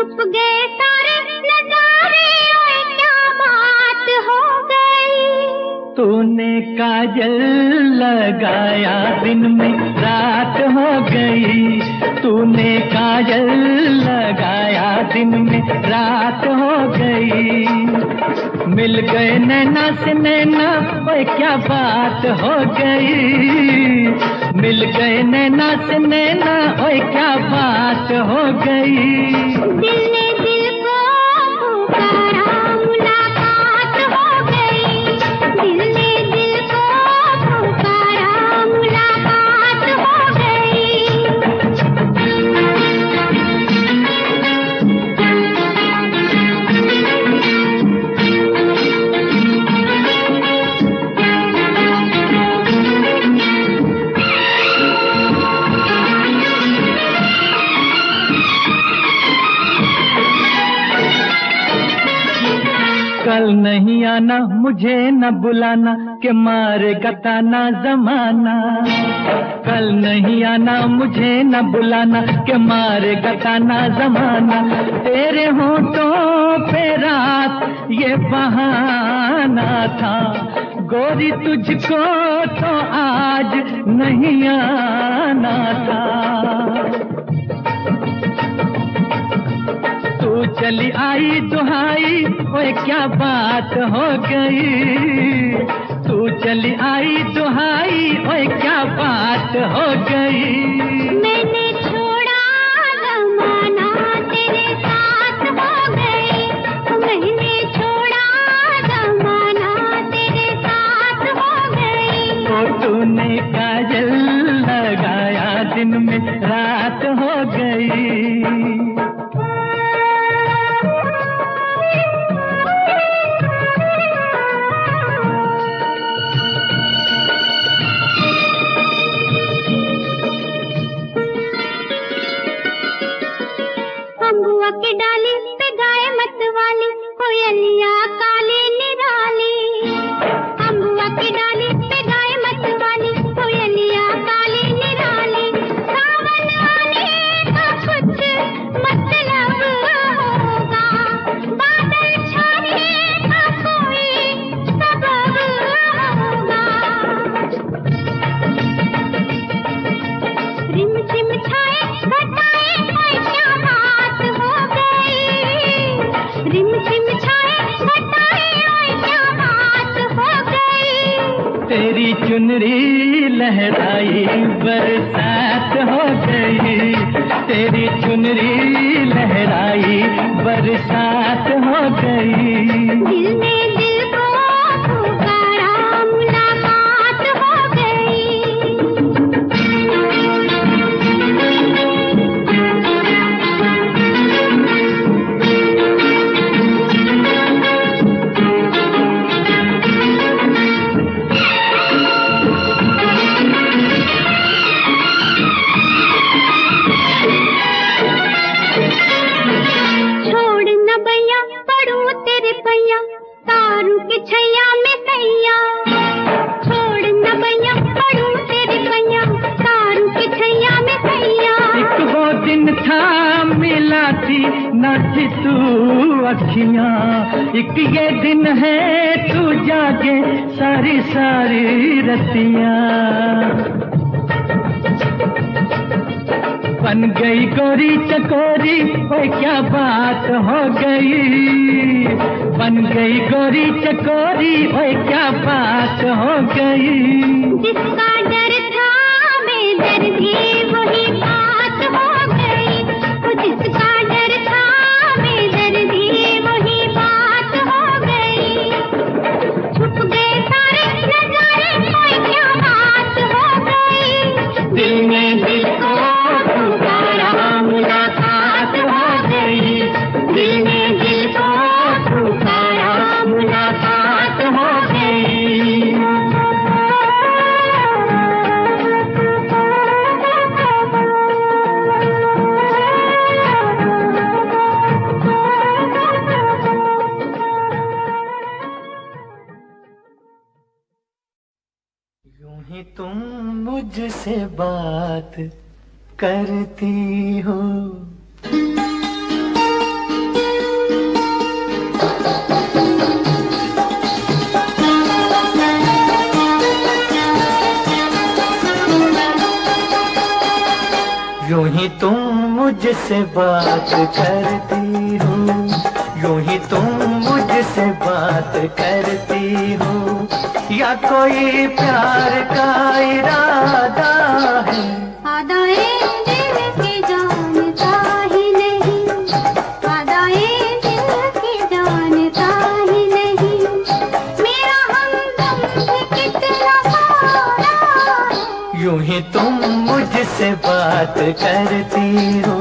छुप गए सारे नजारे, ओए क्या बात हो गई। तूने काजल लगाया दिन में रात हो गई, तूने काजल लगाया दिन में रात हो गई। मिल गए नैना से नैना, ओए क्या बात हो गई। मिल गए नैना से नैना, ओए क्या बात हो गई। दिल ने दिल को पुकारा, मुलाकात हो गई। दिल ने दिल को पुकारा, मुलाकात हो गई। कल नहीं आना मुझे न बुलाना, के मारेगा ताना जमाना। कल नहीं आना मुझे न बुलाना, के मारेगा ताना जमाना। तेरे होठों पे रात ये बहाना था, गोरी तुझको तो आज नहीं आना था। तू चली आई दुहाई, ओए क्या बात हो गई। तू चली आई दुहाई, ओए क्या बात हो गई। मैंने छोड़ा जमाना, तेरे साथ हो गई। मैंने छोड़ा जमाना, तेरे साथ हो गई। तो तूने काजल लगाया दिन में रात हो गई। अम्बुआ की डाली पे गाए मतवाली, कोयलिया काली निराली। अम्बुआ की डाली पे गाए मतवाली, कोयलिया काली निराली। सावन आने का कुछ मतलब होगा, बादल छाने का कोई सबब होगा। रिम झिम छाए घटाए, ओए क्या बात हो गई। रिम झिम छाए घटाए, ओए क्या बात हो गई। तेरी चुनरी लहराई बरसात हो गई। तेरी चुनरी लहराई बरसात हो गई। दिल ने दिल को पुकारा, मुलाकात हो गई। छोड़ न भैया पड़ू तेरे पैया, तारू के छैया में सैया। छोड़ न भैया पड़ू तेरे पैया, तारू के छैया में सैया। एक वो दिन था मिला थी न थी तू अखियां, एक ये दिन है तू जागे सारी सारी रतियां। बन गई गोरी चकोरी, ओए क्या बात हो गई। बन गई गोरी चकोरी, ओए क्या बात हो गई। जिसका डर था बेदर्दी, वही बात हो गई। जिसका डर था बेदर्दी, वही बात हो गई। छुप गए सारे नजारे, ओए क्या बात हो गई। दिल में दिल को पुकारा, मुलाकात हो गई। दिल में दिल को पुकारा, मुलाकात हो गई। यूं ही तुम मुझसे बात करती हो, यूं ही तुम मुझसे बात करती हो, यूं ही तुम मुझसे बात करती हो, या कोई प्यार का इरादा है? आदाए दिल की जानता ही नहीं, आदाए दिल की जानता ही नहीं, मेरा हमदम भी कितना सारा है। यूं ही तुम मुझसे बात करती हो।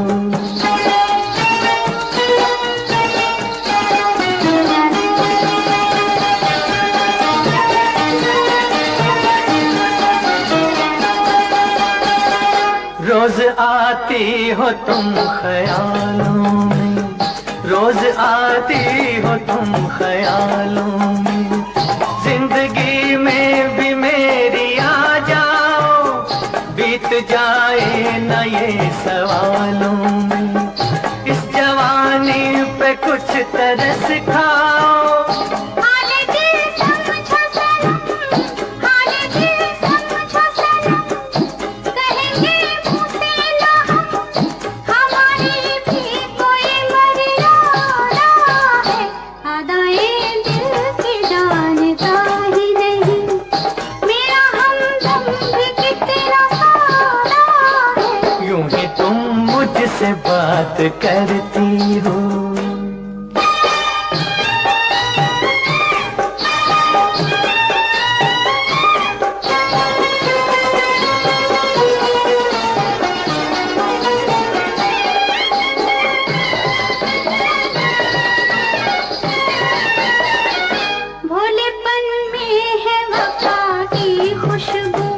रोज आती हो तुम ख्यालों में, रोज आती हो तुम ख्यालों में, जिंदगी में भी मेरी आ जाओ, बीत जाए न ये सवालों में, इस जवानी पे कुछ तरस खाओ। से बात करती हो। भोलेपन में है वफा की खुशबू,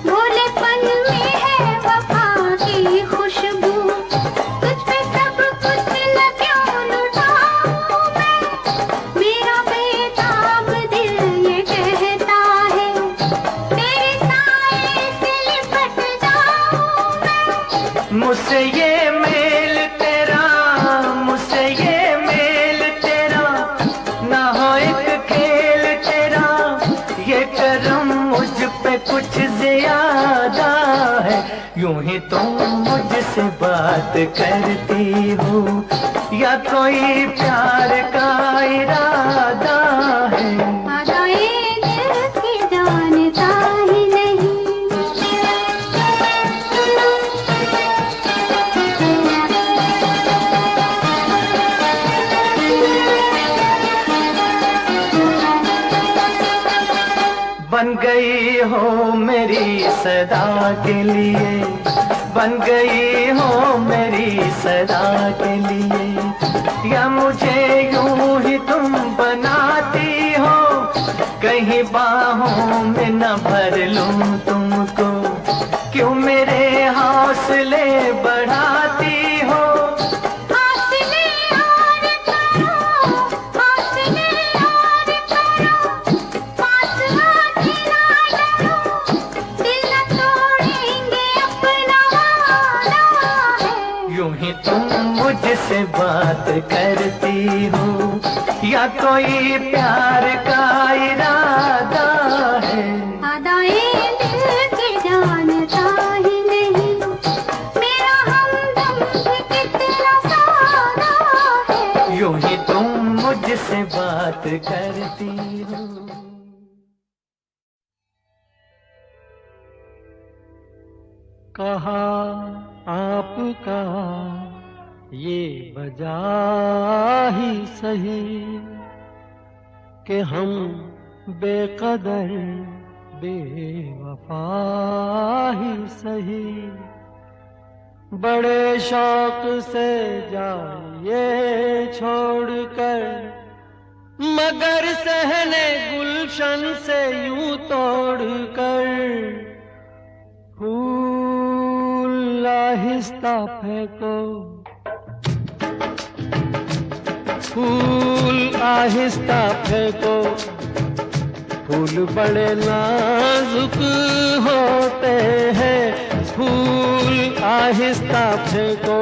भोलेपन में है वफा की खुशबू, मुझसे ये मेल तेरा, मुझसे ये मेल तेरा, ना हो एक खेल तेरा, ये करम मुझ पे कुछ ज्यादा है। यूं ही तुम मुझसे बात करती हो, या कोई प्यार का इरादा है? बन गई हो मेरी सदा के लिए, बन गई हो मेरी सदा के लिए, या मुझे यूं ही तुम बनाती हो, कहीं बाहों में न भर लूं तुमको, क्यों मेरे हौसले बढ़ाती हो? मुझसे बात करती हो, या कोई प्यार का इरादा है? आदाए दिल की जानता ही नहीं, मेरा हमदम भी कितना सारा है। यूं ही तुम मुझसे बात करती हो। कहा आपका ये वजह ही सही कि हम बेकदर बेवफा ही सही, बड़े शौक से जाइए छोड़कर, मगर सहने गुलशन से यूं तोड़कर, फूल आहिस्ता फेंको, फूल आहिस्ता फेंको, फूल बड़े नाजुक होते हैं, फूल आहिस्ता फेंको,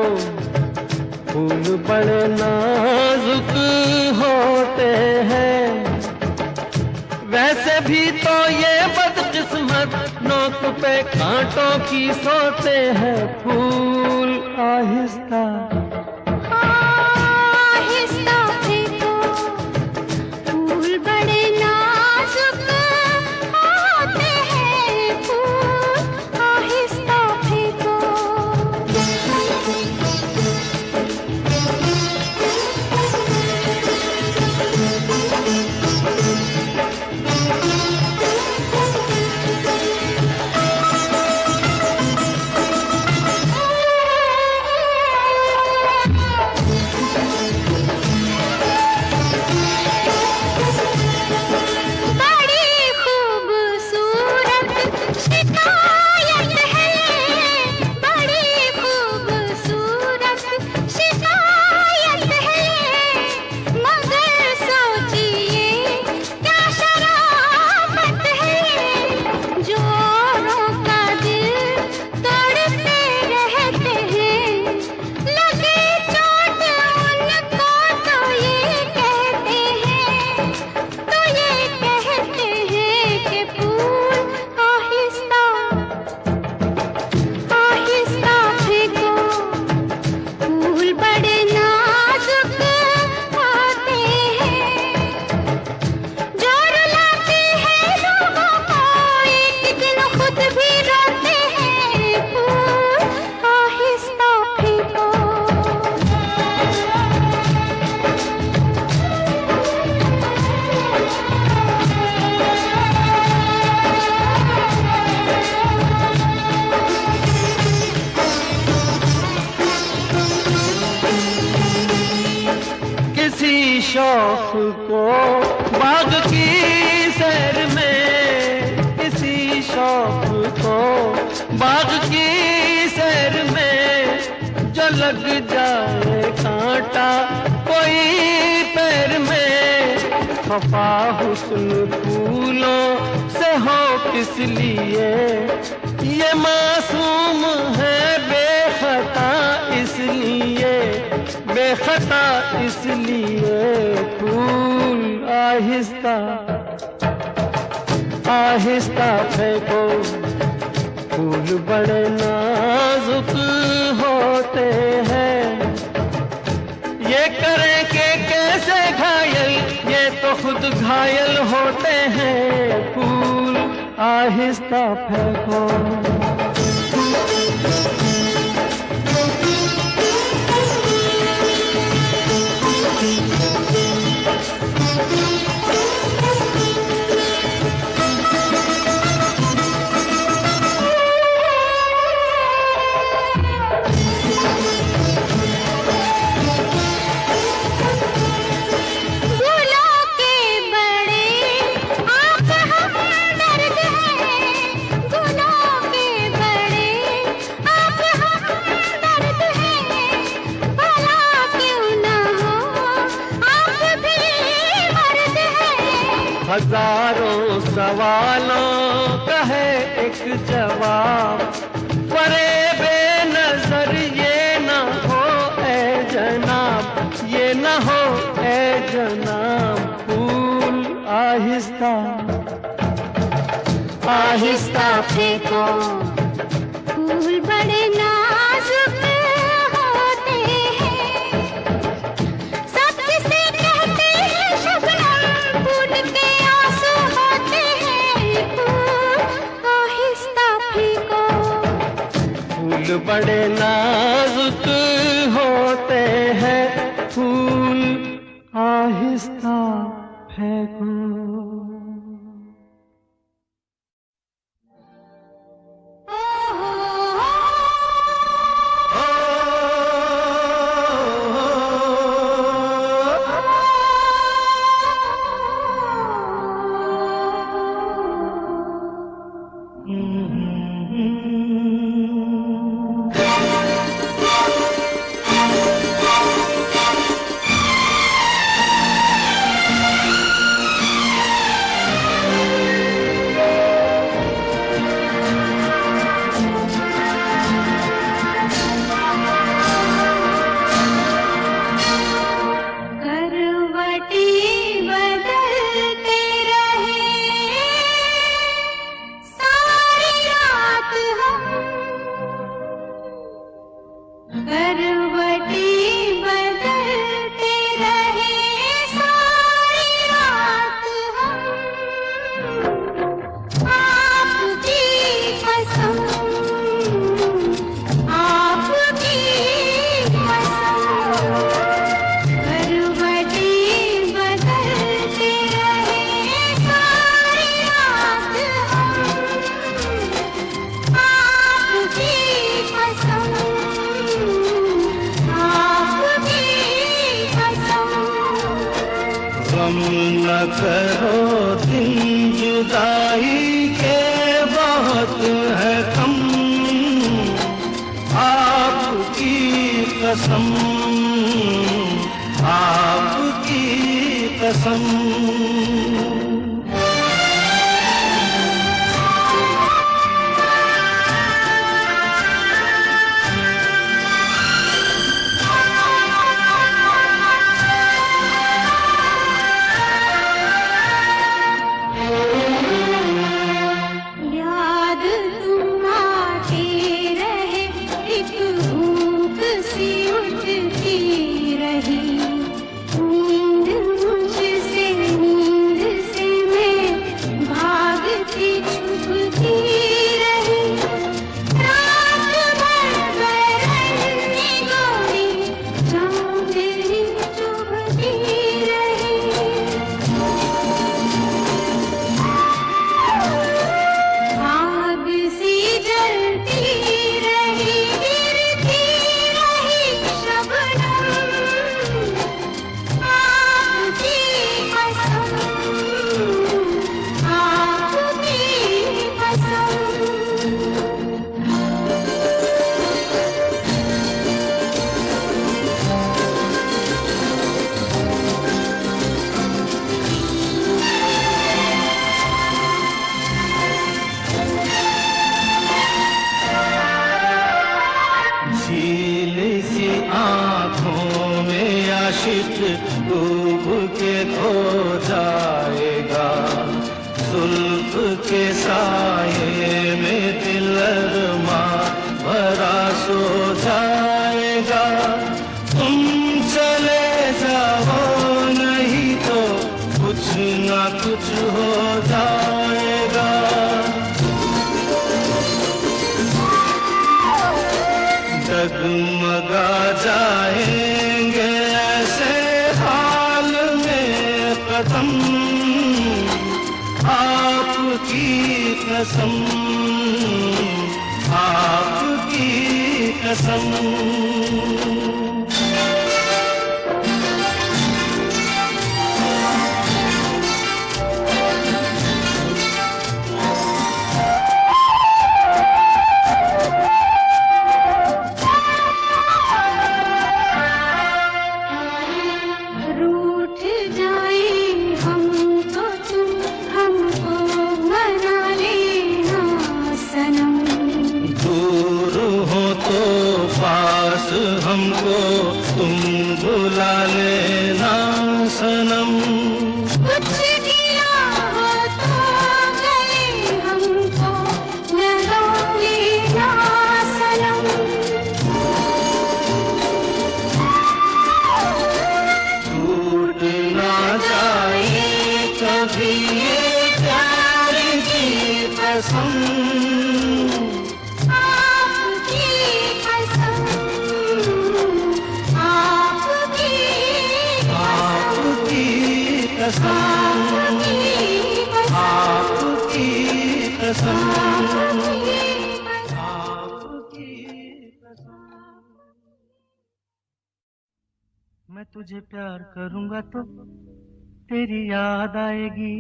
फूल बड़े नाजुक होते हैं। वैसे भी तो ये बदकिस्मत किस्मत नोक पे कांटों की सोते हैं फूल। आहिस्ता आहिस्ता फेंको, फूल बड़े नाजुक होते हैं फूल, आहिस्ता फेंको। शौक को बाग की सैर में, किसी शौक को बाग की सैर में, जो लग जाए कांटा कोई पैर में। खफा हुस्न फूलों से हो किस लिए, ये मासूम है बेखता इसलिए, बेखता इसलिए। फूल आहिस्ता आहिस्ता फेंको, फूल बड़े नाजुक होते हैं। ये करें कि कैसे घायल, ये तो खुद घायल होते हैं। फूल आहिस्ता फेंको। हजारों सवालों का है एक जवाब, फरेबे नजर ये न हो ए जनाब, ये न हो ए जनाब। फूल आहिस्ता आहिस्ता फेंको, फूल बड़े नाजुक होते हैं। सब किसे कहते हैं शबनम, फूल के आंसू होते हैं। फूल आहिस्ता फेंको, फूल बड़े नाजुक होते हैं। फूल आहिस्ता फेंको। करो दिन जुदाई के बहुत है कम, आपकी कसम, आपकी कसम। डूब के खो जाएगा, जुल्फ के साये में दिल अरमा भरा सो जाएगा। तुम चले जाओ नहीं तो कुछ ना कुछ हो जाएगा। डगमगा जाएंगे ऐसे हाल में कदम, आपकी कसम, आपकी कसम। हमको तुम बुला लेना सनम, कुछ गिरा हो तो गले हमको लगा लेना सनम। टूट ना जाए कभी ये प्यार की कसम, मैं तुझे प्यार करूंगा तो तेरी याद आएगी,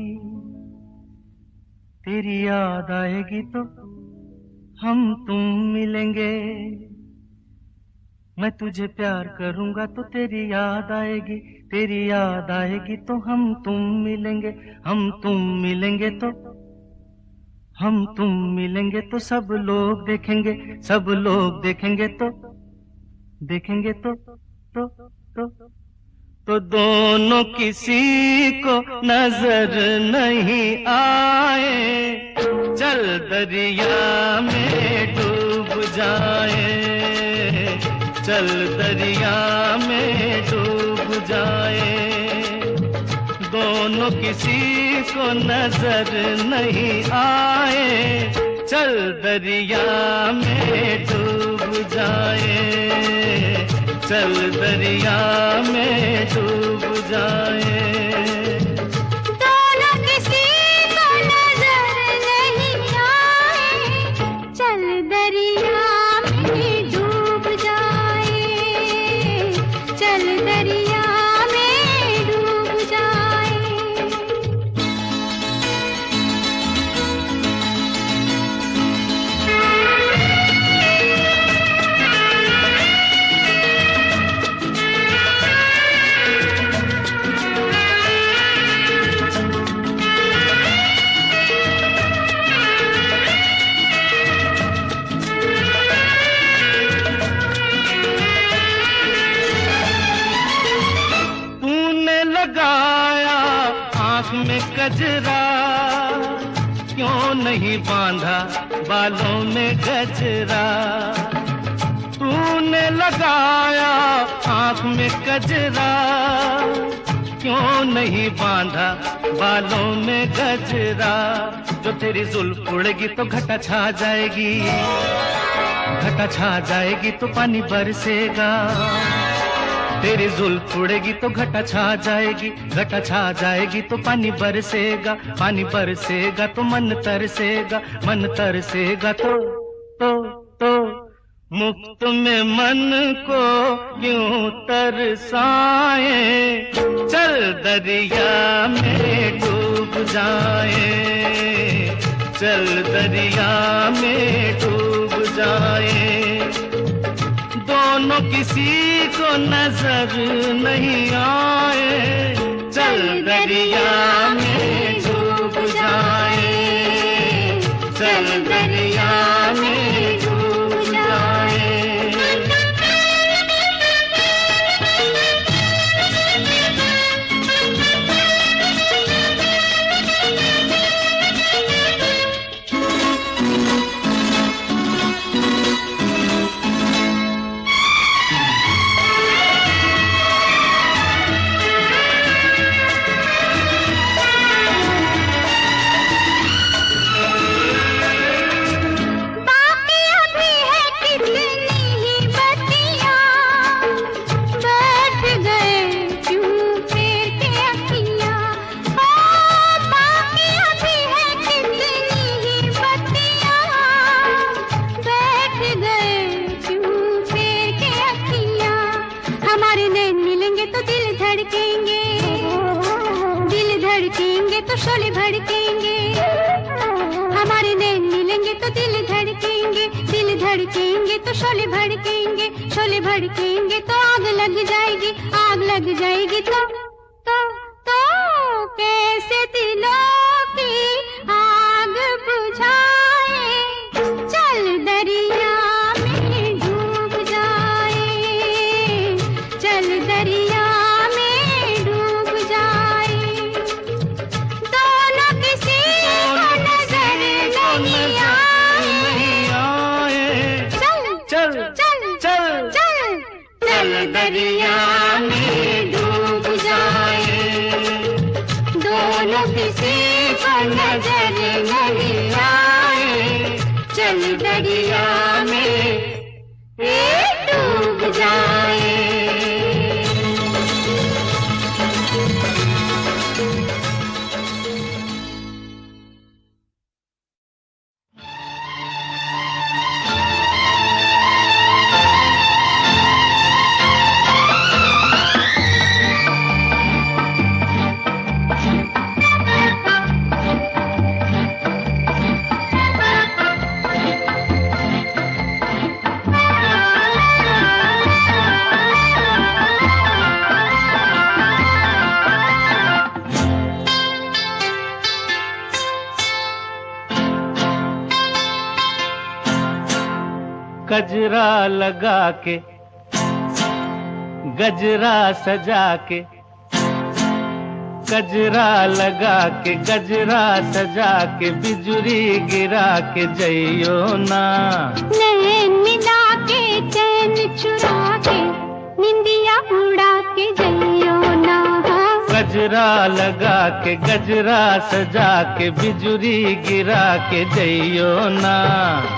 तेरी याद आएगी तो हम तुम मिलेंगे। मैं तुझे प्यार करूंगा तो तेरी याद आएगी, तेरी याद आएगी तो हम तुम मिलेंगे। हम तुम मिलेंगे तो, हम तुम मिलेंगे तो सब लोग देखेंगे, सब लोग देखेंगे तो, देखेंगे तो दोनों किसी को नजर नहीं आए। चल दरिया में डूब जाए, चल दरिया में डूब जाए। दोनों किसी को नजर नहीं आए, चल दरिया में डूब जाए, चल दरिया में डूब जाए। दोनों किसी को नजर नहीं आए, चल दरिया में डूब जाए, चल दरिया में डूब जाए। कजरा, क्यों नहीं बांधा बालों में गजरा। तूने लगाया आँख में कजरा, क्यों नहीं बांधा बालों में गजरा। जो तेरी जुल्फ उड़ेगी तो घटा छा जाएगी, घटा छा जाएगी तो पानी बरसेगा। तेरी जुल्फ उड़ेगी तो घटा छा जाएगी, घटा छा जाएगी तो पानी बरसेगा। पानी बरसेगा तो मन तरसेगा, मन तरसेगा तो मुफ्त में मन को क्यों तरसाए। चल दरिया में डूब जाए, चल दरिया में डूब जाए। दोनों किसी को नजर नहीं आए। चल दरिया में डूब जाए, चल दरिया में डूब जाए। तो शोले भड़केंगे, हमारे नैन मिलेंगे तो दिल धड़केंगे, दिल धड़केंगे तो शोले भड़केंगे, शोले भड़केंगे तो आग लग जाएगी, आग लग जाएगी तो कैसे दिलों की आग बुझाए। चल दरिया में डूब जाए, चल दरिया में डूब जाए। दोनों किसी को नजर नहीं आए। चल चल चल चल चल चल दरिया में डूब जाए। दोनों किसी को नजर नहीं आए। चल दरिया में डूब जाए। गजरा लगा के, गजरा सजा के, गजरा लगा के, गजरा सजा के, बिजुरी गिरा के जइयो ना। नैन मिला के चैन चुरा के, निंदिया उड़ा के जइयो ना। गजरा लगा के, गजरा सजा के, बिजुरी गिरा के जइयो ना।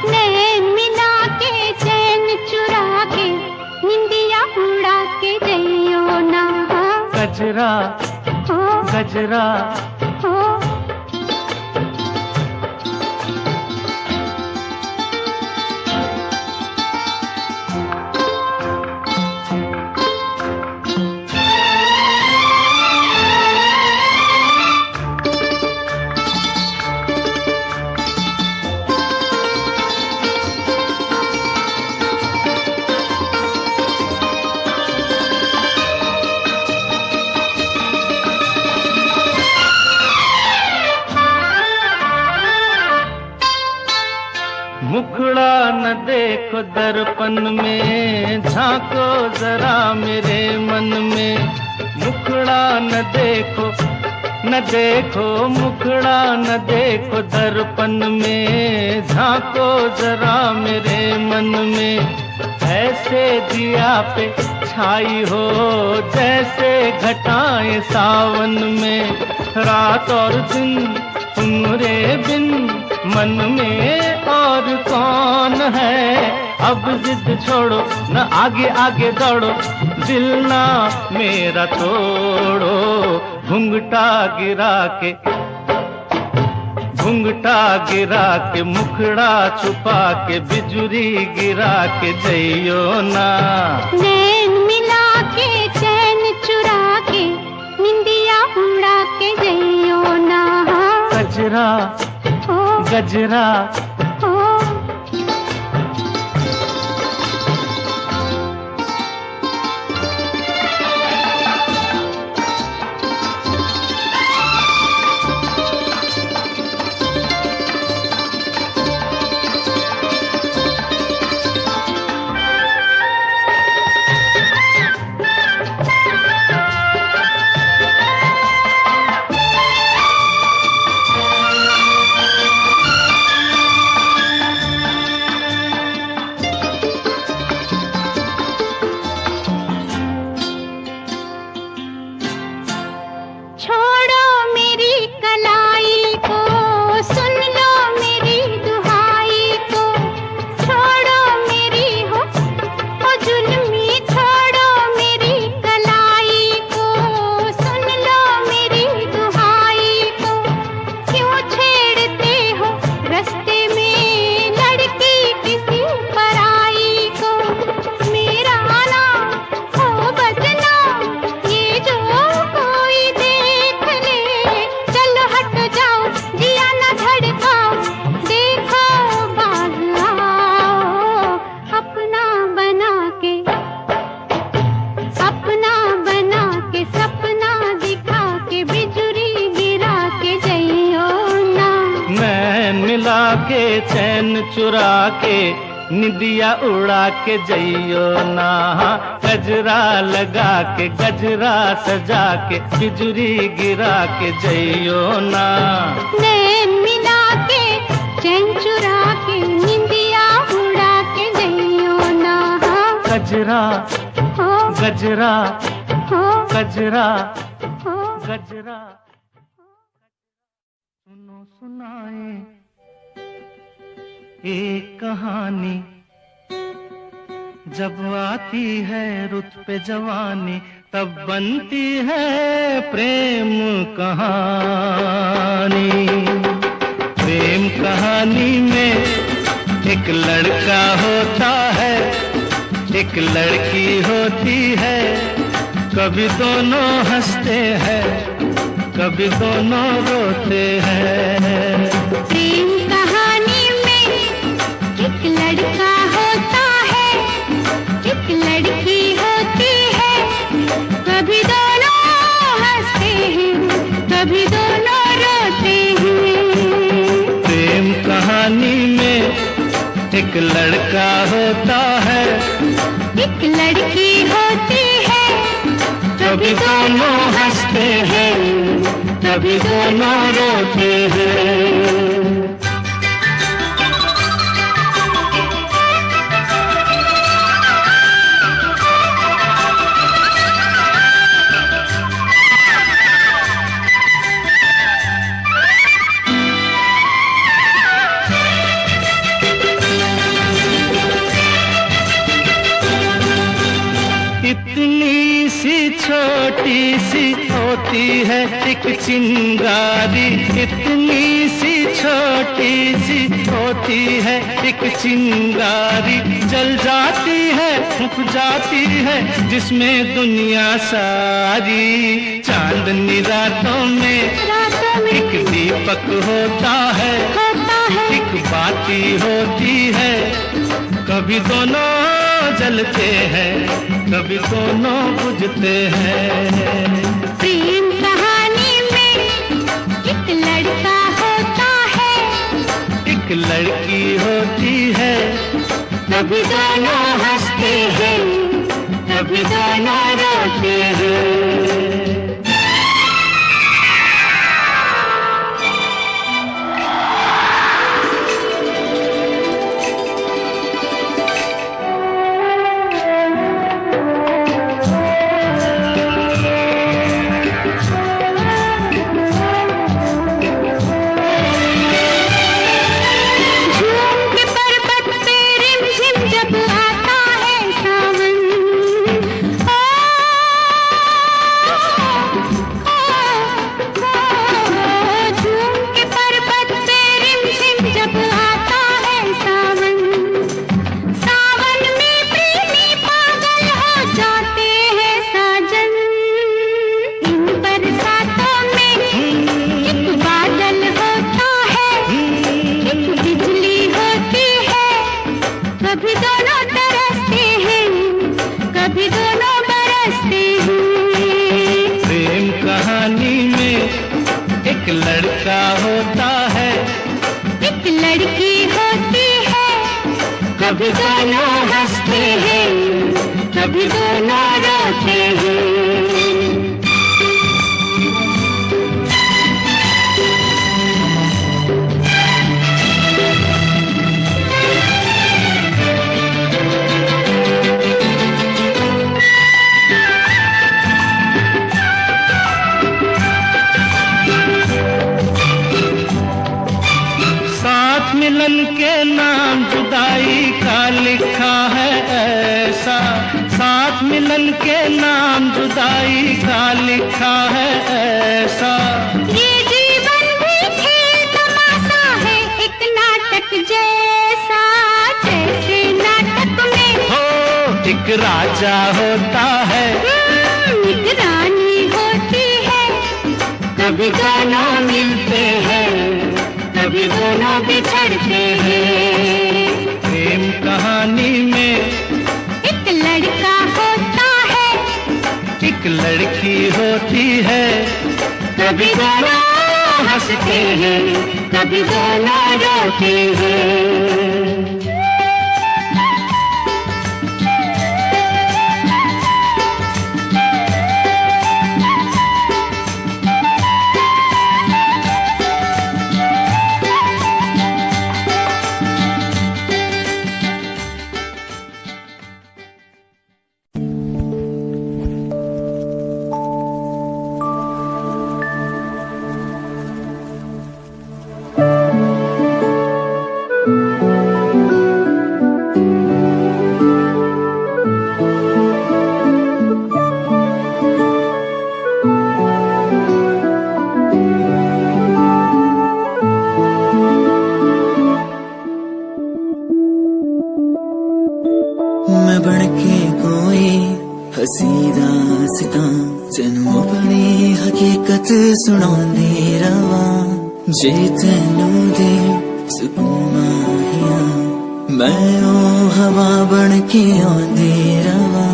नैन मिला के चैन चुरा के, निंदिया उड़ा के जइयो ना। गजरा गजरा मुखड़ा न देखो दर्पण में, झांको जरा मेरे मन में। मुखड़ा न देखो न देखो मुखड़ा न देखो दर्पण में, झांको जरा मेरे मन में। ऐसे दिया पे छाई हो जैसे घटाएं सावन में। रात और दिन तुम्हारे बिन मन में और कौन है। अब जिद छोड़ो न आगे आगे दौड़ो, दिल ना मेरा तोड़ो। घुंघटा गिरा के मुखड़ा छुपा के बिजुरी गिरा के जइयो ना। नैन मिला के चैन चुरा के निंदिया उड़ा के जइयो ना। गजरा गजरा के चैन चुरा के निदिया उड़ा के जइयो ना। गजरा लगा के गजरा सजा के बिजुरी गिरा के जइयो ना। नैन मिला के चैन चुरा के निदिया उड़ा के जइयो ना। गजरा गजरा गजरा गजरा सुनो सुनाए एक कहानी, जब आती है रुत पे जवानी तब बनती है प्रेम कहानी। प्रेम कहानी में एक लड़का होता है, एक लड़की होती है। कभी दोनों हंसते हैं, कभी दोनों रोते हैं। प्रेम कहानी में एक लड़का होता है, एक लड़की होती है। कभी दोनों हंसते हैं, कभी दोनों रोते हैं। प्रेम कहानी में एक लड़का होता है, एक लड़की होती है। कभी दोनों हंसते हैं, कभी दोनों रोते हैं। इतनी सी छोटी सी होती है एक चिंगारी, इतनी सी छोटी सी होती है एक चिंगारी। जल जाती है फूंक जाती है जिसमें दुनिया सारी। चांदनी रातों में एक दीपक होता है, एक बाती होती है। कभी दोनों जलते हैं, कभी दोनों बुझते हैं। प्रेम कहानी में एक लड़का होता है, एक लड़की होती है। कभी दोनों हंसते हैं, कभी दोनों रोते हैं। कभी दोनों तरसते हैं, कभी दोनों बरसते हैं। प्रेम कहानी में एक लड़का होता है, एक लड़की होती है, कभी दोनों हंसते हैं, कभी दोनों रोते हैं। मिलन के नाम जुदाई का लिखा है ऐसा, साथ मिलन के नाम जुदाई का लिखा है ऐसा। ये जीवन भी खेल तमाशा है, एक नाटक जैसा, जैसे नाटक में हो एक राजा होता है, एक रानी होती है, कभी दोनों मिलते हैं, कभी दोनों बिछड़ते हैं। प्रेम कहानी में एक लड़का होता है, एक लड़की होती है, कभी दोनों हंसते हैं, कभी दोनों रोते हैं। सुनांदे रवा जे तेनू दे सुकून माहिया, मैं ओ हवा बन के आंदे रवा।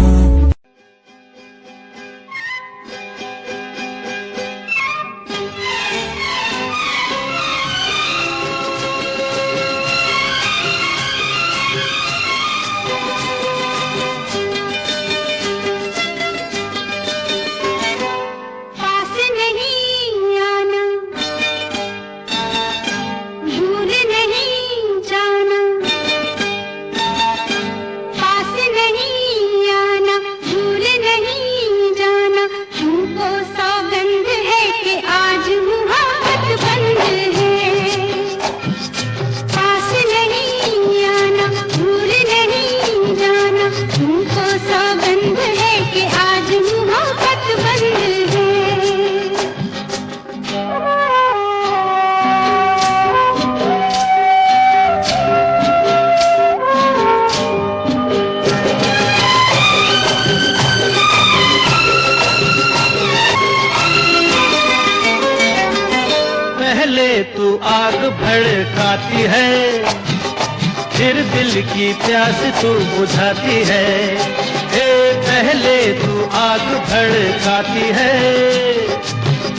तू आग भड़काती है, फिर दिल की प्यास तू बुझाती है। पहले तू आग भड़काती है,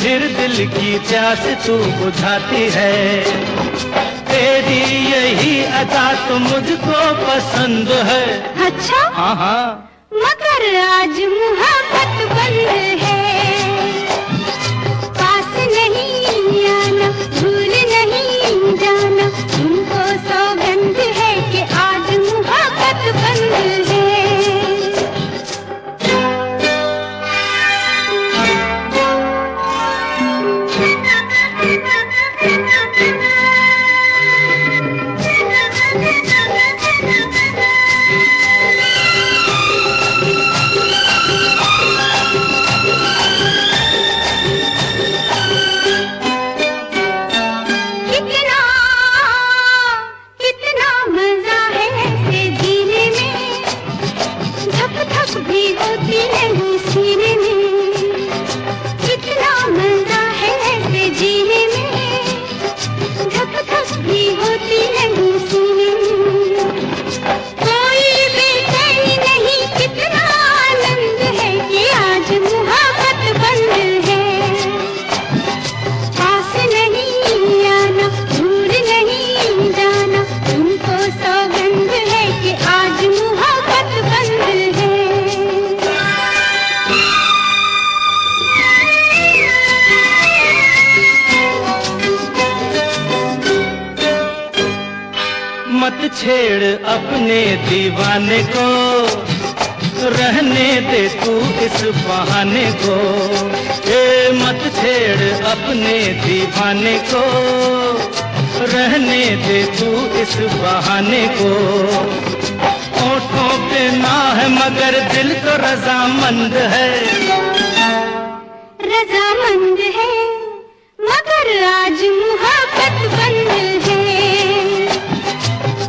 फिर दिल की प्यास तू बुझाती है। तेरी यही अदा तो मुझको पसंद है। अच्छा? हाँ हाँ, मगर आज मुहब्बत बंद है, पास नहीं आना, भूल नहीं जाना, तुमको सौगंध है कि आज मुहब्बत बंद है। छेड़ अपने दीवाने को, रहने दे तू इस बहाने को। ए मत छेड़ अपने दीवाने को, रहने दे तू इस बहाने को। होठों पे ना है मगर दिल तो रजामंद है, रजामंद है मगर आज मुहब्बत बंद है।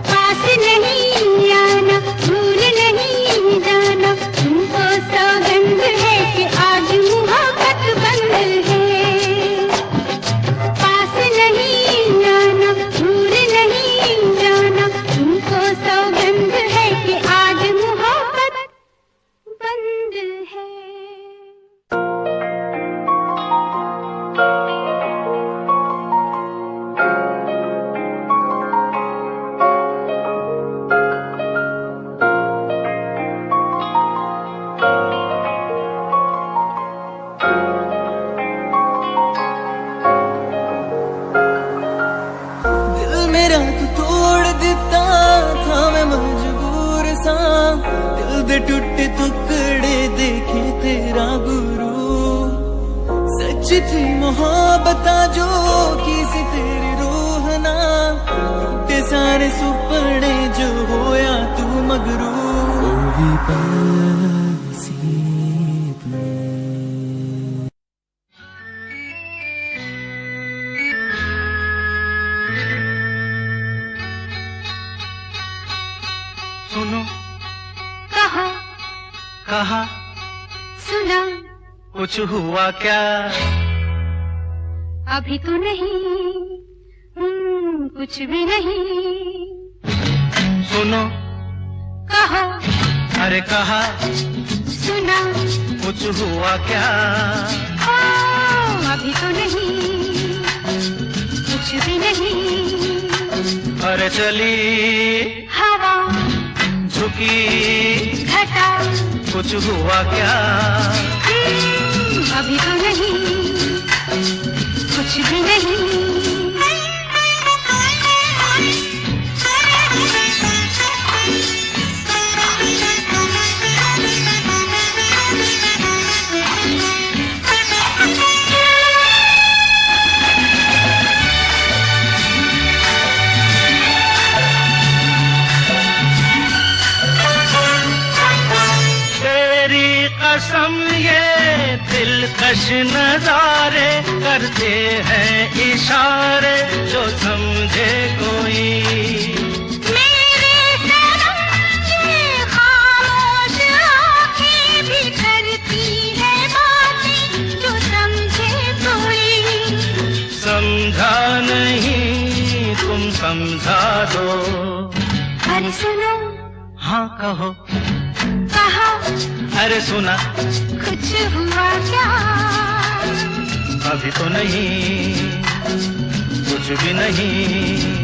पास नहीं आना, भूल नहीं जाना, तुमको सौगंध है कि आज मुहब्बत बंद है। पास नहीं आना, भूल नहीं जाना, तुमको सौगंध है कि आज मुहब्बत बंद है। टूटे टुकड़े देखे तेरा गुरु, सच थी मोहब्बत जो किसी तेरी रूह ना, टूटे सारे सुपने जो होया तू मगरू। सुनो कहा कहा सुना, कुछ हुआ क्या? अभी तो नहीं, कुछ भी नहीं। सुनो कहा अरे कहा सुना, कुछ हुआ क्या? अभी तो नहीं, कुछ भी नहीं। अरे चली हवा, झुकी घटा, कुछ हुआ क्या? अभी तो नहीं, कुछ भी नहीं। कसम ये दिलकश नजारे करते हैं इशारे जो समझे कोई। मेरे सनम ये खामोश आँखें भी करती है बातें जो समझे कोई। समझा नहीं तुम समझा दो। अरे सुनो, हाँ कहो, कहा अरे सुना, कुछ हुआ क्या? अभी तो नहीं, कुछ भी नहीं।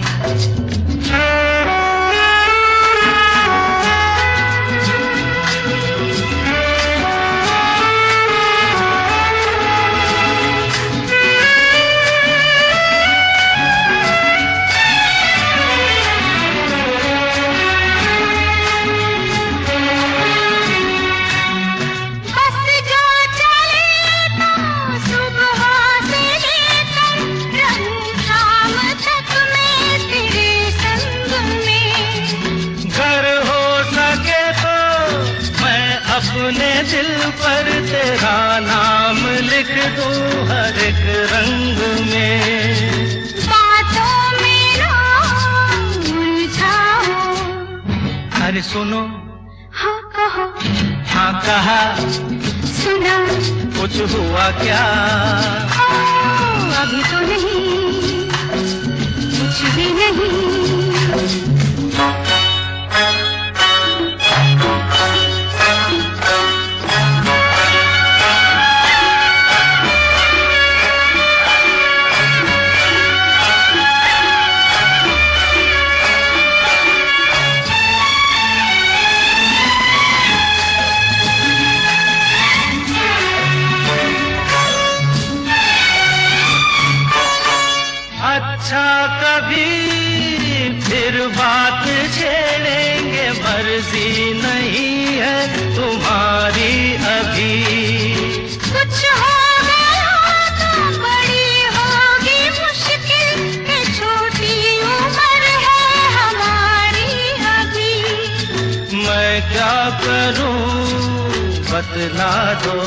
अपने दिल पर तेरा नाम लिख दूं हर एक रंग में। बातों में ना उलझाओ। अरे सुनो, हाँ कहो, हाँ कहा, सुना, कुछ हुआ क्या? अभी तो नहीं, कुछ भी नहीं। अच्छा कभी फिर बात मर्जी नहीं है तुम्हारी अभी। कुछ हो गया तो बड़ी होगी मुश्किल, ये छोटी उम्र है हमारी अभी। मैं क्या करूं बतला दो।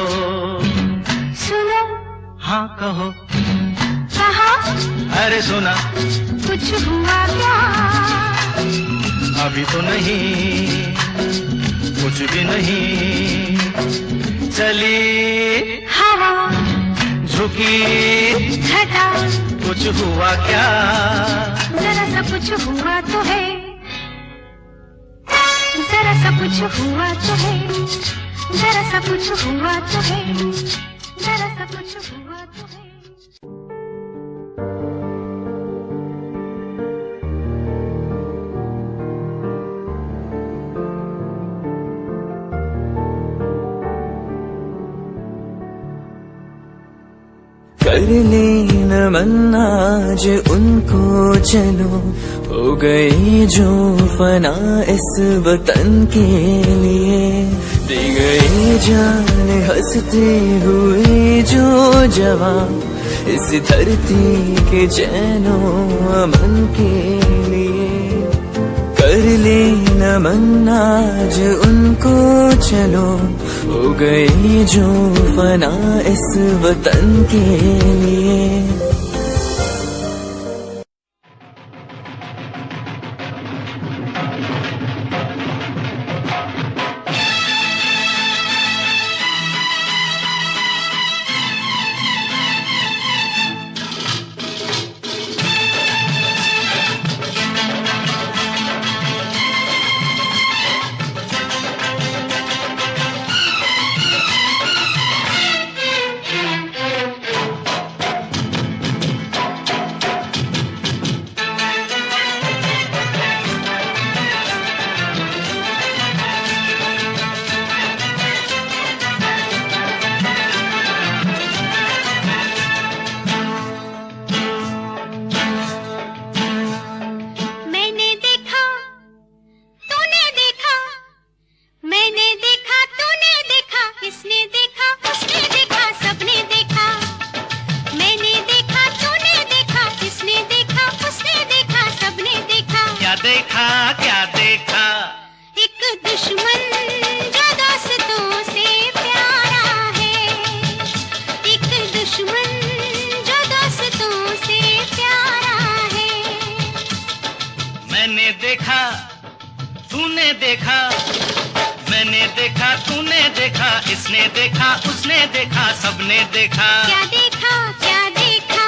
सुनो। हाँ कहो। कहा। अरे सुना। कुछ हुआ क्या? अभी तो नहीं, कुछ भी नहीं। चली हवा, झुकी घटा, कुछ हुआ क्या? जरा सा कुछ हुआ तो है, जरा सा कुछ हुआ तो है, जरा सा कुछ हुआ तो है, जरा सा कुछ हुआ तो है। कर लेना मन आज उनको, चलो हो गई जो फना इस वतन के लिए। दे गई जान हंसते हुए जो जवान इस धरती के चैनो अमन के लिए। कर लेना मन आज उनको, चलो हो गई जो फना इस वतन के लिए। क्या देखा? एक दुश्मन जो दोस्तों से प्यारा है, एक दुश्मन जो दोस्तों से प्यारा है। मैंने देखा, तूने देखा, मैंने देखा, तूने देखा, इसने देखा, उसने देखा, सबने देखा। क्या देखा, क्या देखा?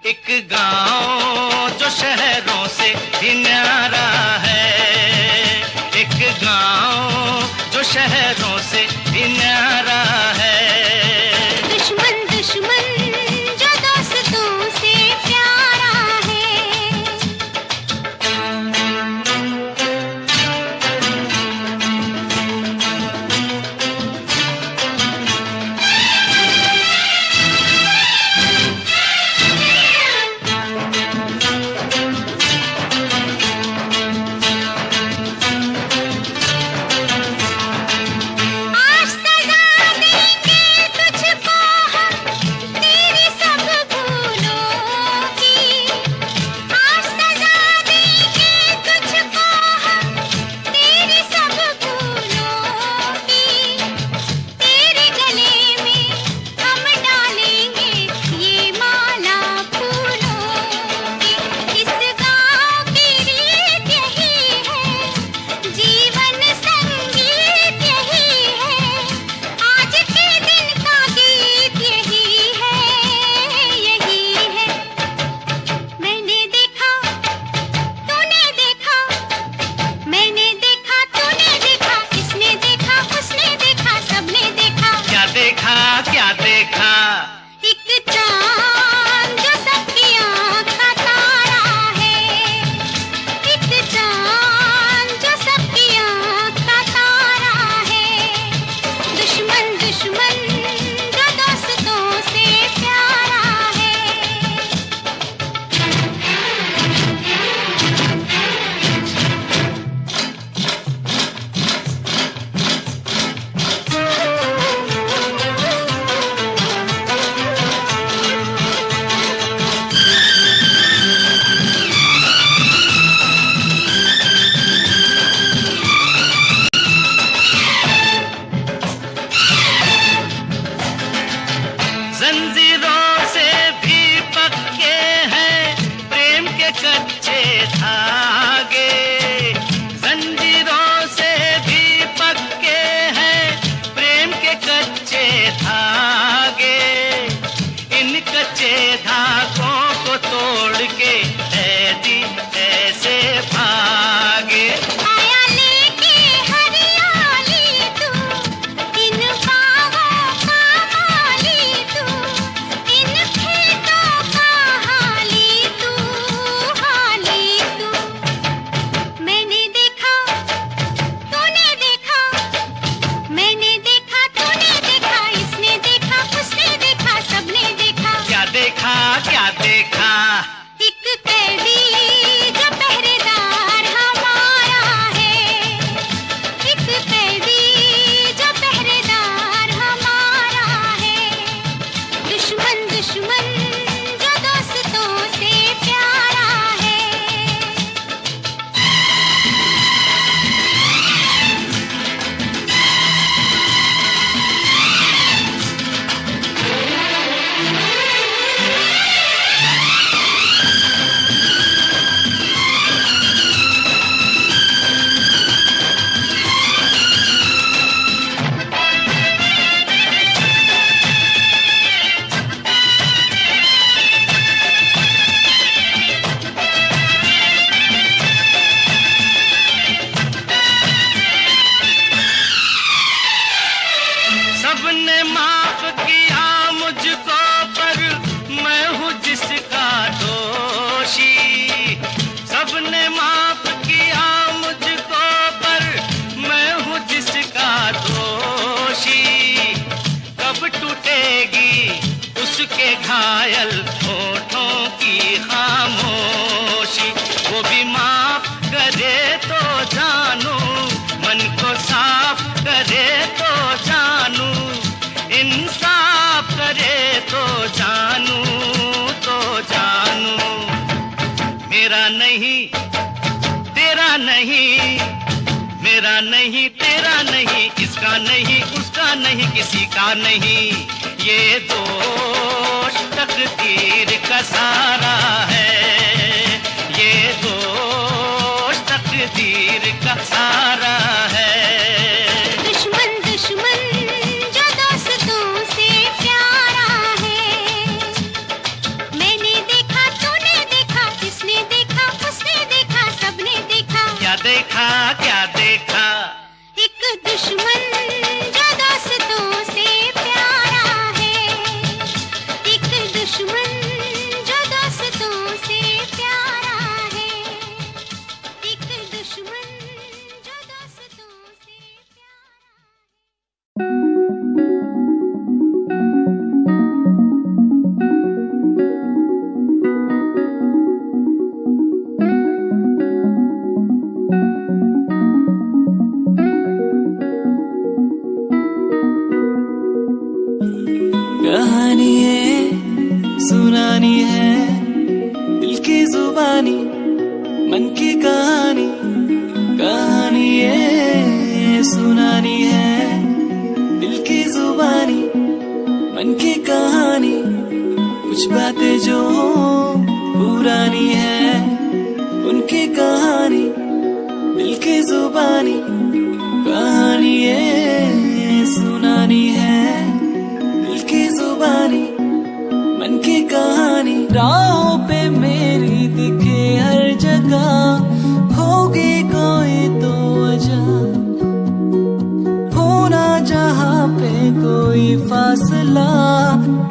एक गांव जो शहरों से भी न्यारा है, एक गांव जो शहरों से भी न्यारा है। दुश्मन दुश्मन जो दोस्तों से प्यारा है। आज सजा देंगे तुझे घायल होठों की खामोशी, वो भी माफ करे तो जानू, मन को साफ करे तो जानू, इंसाफ करे तो जानू, तो जानू। मेरा नहीं तेरा नहीं, मेरा नहीं तेरा नहीं, इसका नहीं उसका नहीं, किसी का नहीं, ये दोष तकदीर का सारा है, ये दोष तकदीर का सारा है। दुश्मन दुश्मन जो दोस्तों से प्यारा है, मैंने देखा तूने देखा, किसने देखा उसने देखा, सबने देखा। क्या देखा क्या देखा? एक दुश्मन जो दोस्तों से प्यारा है, एक दुश्मन जो दोस्तों से प्यारा है, एक दुश्मन जो दोस्तों से प्यारा है। कहानी है सुनानी है, दिल की जुबानी मन की कहानी, कहानी है सुनानी है, दिल की जुबानी मन की कहानी, कुछ बातें जो पुरानी है उनकी कहानी, दिल की जुबानी, कहानी है सुनानी है, दिल की जुबानी मन की कहानी। राहों पे मेरी दिखे हर जगह, होगी कोई तो वजह, होना जहाँ पे कोई फासला,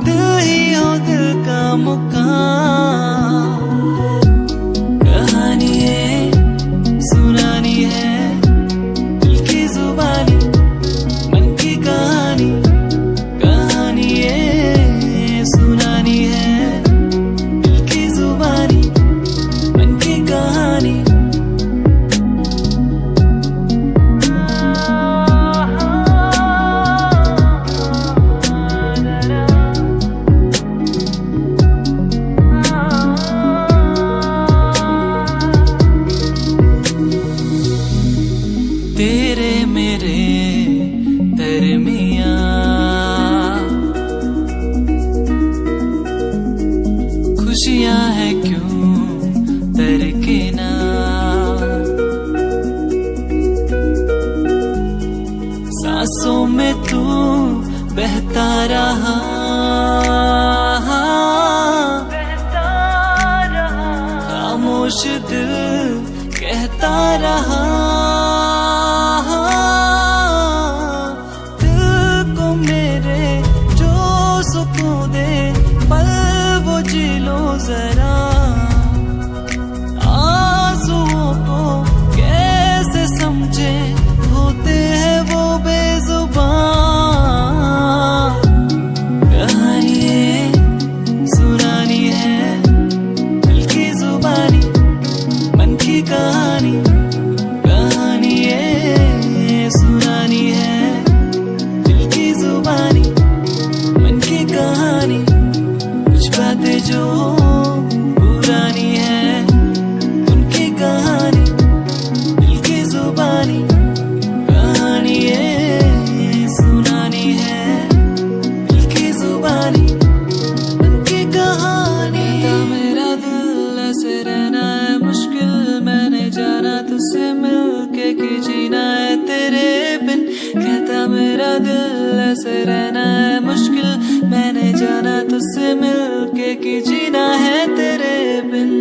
दिल ही हो दिल का मुकाम। कहानी है सुनानी है, दिल की जुबानी मन की कहानी, कहानी है सुनानी है, दिल की जुबानी मन की कहानी। तेरे मेरे दरमियां खुशियां है क्यों दरकिना, सांसों में तू बहता रहा, खामोश दिल कहता रहा, दिल को मेरे जो सुकून दे पल वो जी लो जरा, आंसुओं को कैसे समझे होते हैं वो बेजुबान। कहानी है सुनानी है, दिल की जुबानी मन की कहानी, कहानी है सुनानी है, दिल की जुबानी मन की कहानी, कुछ बातें जो पुरानी है उनकी कहानी, दिल की जुबानी, कहानी है सुनानी है, दिल की जुबानी उनकी कहानी। कहता मेरा दिल ऐसे रहना है मुश्किल, मैंने जाना तुझसे मिलके कि जीना है तेरे बिन, कहता मेरा दिल ऐसे रहना है मुश्किल, मैंने जाना तुझसे मिलके कि जीना है तेरे बिन।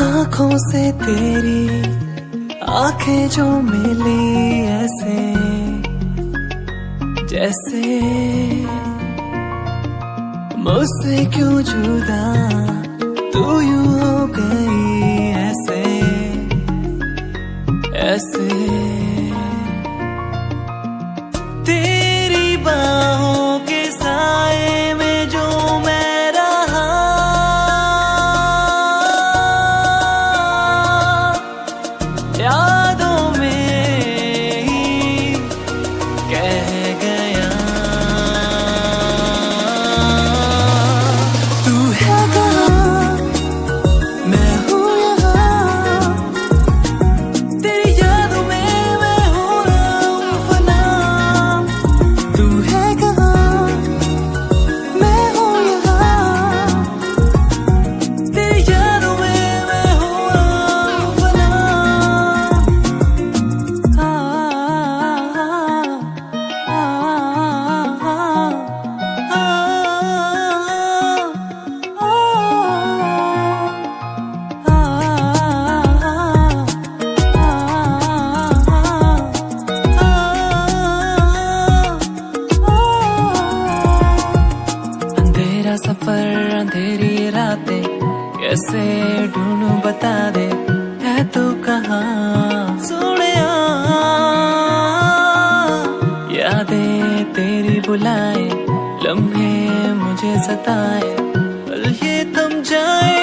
आँखों से तेरी आंखें जो मिली ऐसे जैसे मुझसे क्यों जुदा तू यूं हो गई ऐसे ऐसे, तेरी बाहों के साए में जो मैं रहा, यादों में ही कह गया। तू है कहाँ, मैं हूँ यहाँ, तेरी यादों में मैं हो रहा हूँ फना। तू है कहाँ, मैं हूँ यहाँ, तेरी यादों में मैं हो रहा हूँ फना। अंधेरा सफर अंधेरी रातें कैसे ढूंढूं बता दे, है तू कहाँ सोनिया। यादें तेरी बुलाए, लम्हे मुझे सताए, पल ये थम जाए